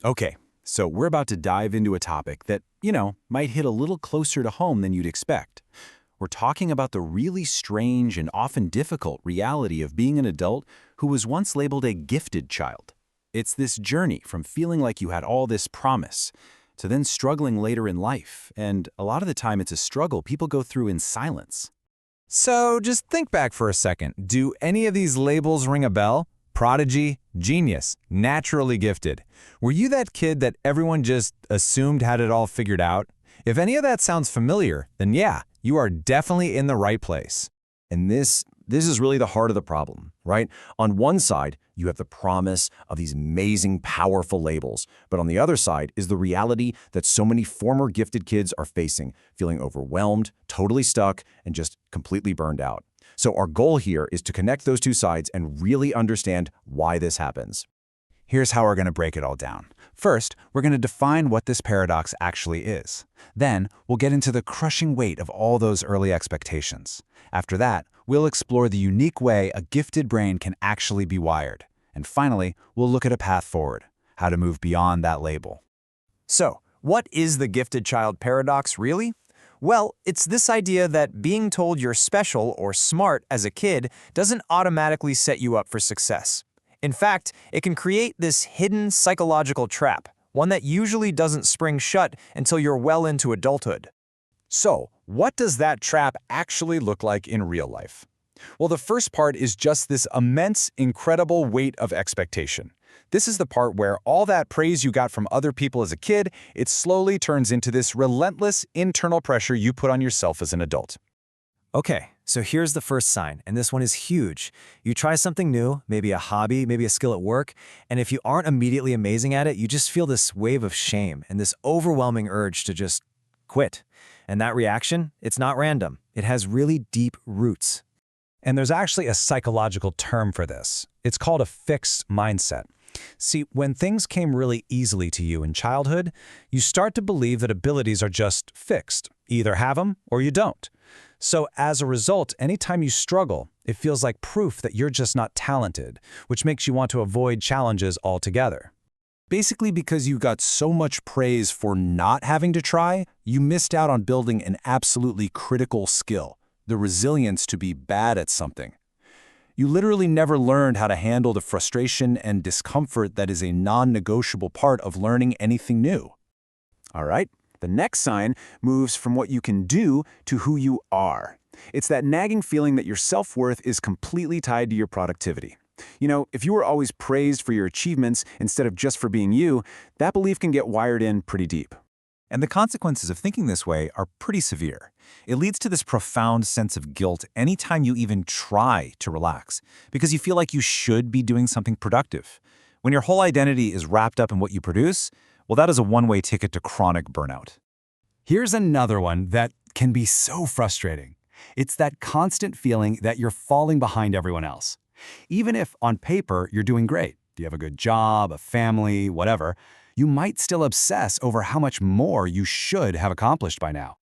Okay, so we're about to dive into a topic that, might hit a little closer to home than you'd expect. We're talking about the really strange and often difficult reality of being an adult who was once labeled a gifted child. It's this journey from feeling like you had all this promise to then struggling later in life, and a lot of the time it's a struggle people go through in silence. So just think back for a second. Do any of these labels ring a bell? Prodigy, genius, naturally gifted. Were you that kid that everyone just assumed had it all figured out? If any of that sounds familiar, then yeah, you are definitely in the right place. And this is really the heart of the problem, right? On one side, you have the promise of these amazing, powerful labels. But on the other side is the reality that so many former gifted kids are facing, feeling overwhelmed, totally stuck, and just completely burned out. So our goal here is to connect those two sides and really understand why this happens. Here's how we're going to break it all down. First, we're going to define what this paradox actually is. Then, we'll get into the crushing weight of all those early expectations. After that, we'll explore the unique way a gifted brain can actually be wired. And finally, we'll look at a path forward, how to move beyond that label. So, what is the gifted child paradox really? Well, it's this idea that being told you're special or smart as a kid doesn't automatically set you up for success. In fact, it can create this hidden psychological trap, one that usually doesn't spring shut until you're well into adulthood. So, what does that trap actually look like in real life? Well, the first part is just this immense, incredible weight of expectation. This is the part where all that praise you got from other people as a kid, it slowly turns into this relentless internal pressure you put on yourself as an adult. Okay, so here's the first sign, and this one is huge. You try something new, maybe a hobby, maybe a skill at work, and if you aren't immediately amazing at it, you just feel this wave of shame and this overwhelming urge to just quit. And that reaction, it's not random. It has really deep roots. And there's actually a psychological term for this. It's called a fixed mindset. See, when things came really easily to you in childhood, you start to believe that abilities are just fixed. You either have them or you don't. So as a result, anytime you struggle, it feels like proof that you're just not talented, which makes you want to avoid challenges altogether. Basically, because you got so much praise for not having to try, you missed out on building an absolutely critical skill, the resilience to be bad at something. You literally never learned how to handle the frustration and discomfort that is a non-negotiable part of learning anything new. All right, the next sign moves from what you can do to who you are. It's that nagging feeling that your self-worth is completely tied to your productivity. If you were always praised for your achievements instead of just for being you, that belief can get wired in pretty deep. And the consequences of thinking this way are pretty severe. It leads to this profound sense of guilt anytime you even try to relax, because you feel like you should be doing something productive. When your whole identity is wrapped up in what you produce, well, that is a one-way ticket to chronic burnout. Here's another one that can be so frustrating. It's that constant feeling that you're falling behind everyone else. Even if, on paper, you're doing great, you have a good job, a family, whatever, you might still obsess over how much more you should have accomplished by now.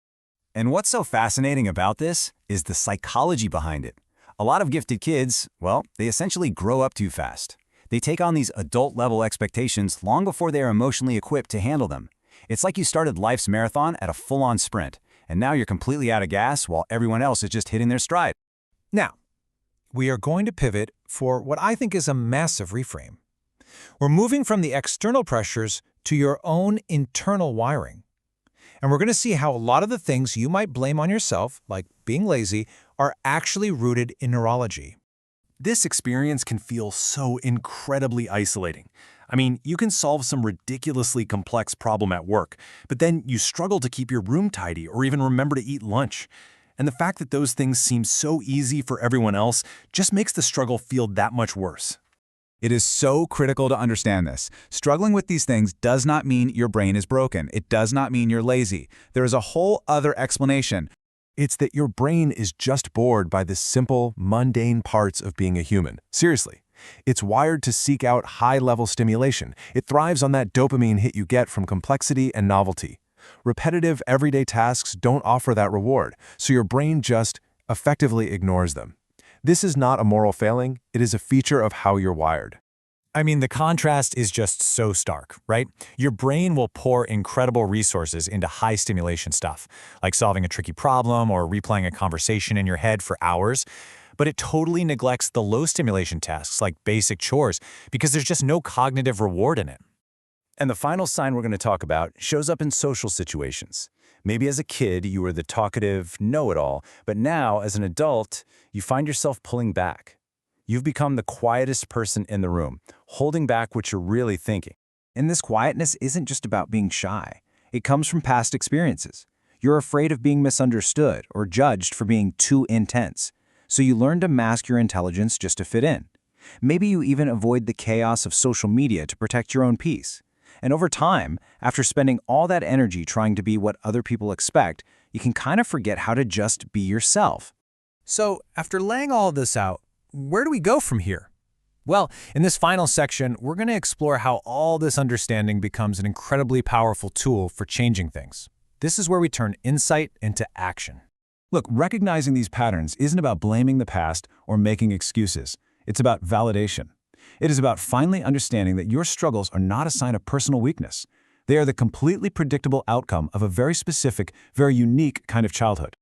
And what's so fascinating about this is the psychology behind it. A lot of gifted kids, well, they essentially grow up too fast. They take on these adult-level expectations long before they are emotionally equipped to handle them. It's like you started life's marathon at a full-on sprint, and now you're completely out of gas while everyone else is just hitting their stride. Now, we are going to pivot for what I think is a massive reframe. We're moving from the external pressures to your own internal wiring. And we're going to see how a lot of the things you might blame on yourself, like being lazy, are actually rooted in neurology. This experience can feel so incredibly isolating. I mean, you can solve some ridiculously complex problem at work, but then you struggle to keep your room tidy or even remember to eat lunch. And the fact that those things seem so easy for everyone else just makes the struggle feel that much worse. It is so critical to understand this. Struggling with these things does not mean your brain is broken. It does not mean you're lazy. There is a whole other explanation. It's that your brain is just bored by the simple, mundane parts of being a human. Seriously. It's wired to seek out high-level stimulation. It thrives on that dopamine hit you get from complexity and novelty. Repetitive, everyday tasks don't offer that reward, so your brain just effectively ignores them. This is not a moral failing, it is a feature of how you're wired. I mean, the contrast is just so stark, right? Your brain will pour incredible resources into high stimulation stuff, like solving a tricky problem or replaying a conversation in your head for hours. But it totally neglects the low stimulation tasks like basic chores because there's just no cognitive reward in it. And the final sign we're going to talk about shows up in social situations. Maybe as a kid, you were the talkative know-it-all, but now, as an adult, you find yourself pulling back. You've become the quietest person in the room, holding back what you're really thinking. And this quietness isn't just about being shy. It comes from past experiences. You're afraid of being misunderstood or judged for being too intense. So you learn to mask your intelligence just to fit in. Maybe you even avoid the chaos of social media to protect your own peace. And over time, after spending all that energy trying to be what other people expect, you can kind of forget how to just be yourself. So, after laying all this out, where do we go from here? Well, in this final section, we're going to explore how all this understanding becomes an incredibly powerful tool for changing things. This is where we turn insight into action. Look, recognizing these patterns isn't about blaming the past or making excuses. It's about validation. It is about finally understanding that your struggles are not a sign of personal weakness. They are the completely predictable outcome of a very specific, very unique kind of childhood.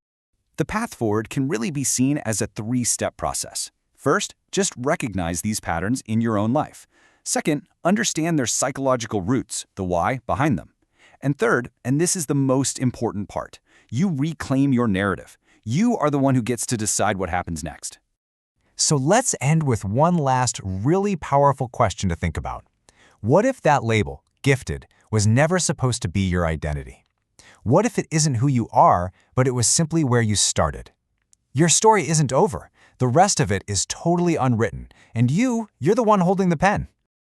The path forward can really be seen as a three-step process. First, just recognize these patterns in your own life. Second, understand their psychological roots, the why behind them. And third, and this is the most important part, you reclaim your narrative. You are the one who gets to decide what happens next. So let's end with one last really powerful question to think about. What if that label, gifted, was never supposed to be your identity? What if it isn't who you are, but it was simply where you started? Your story isn't over. The rest of it is totally unwritten, and you're the one holding the pen.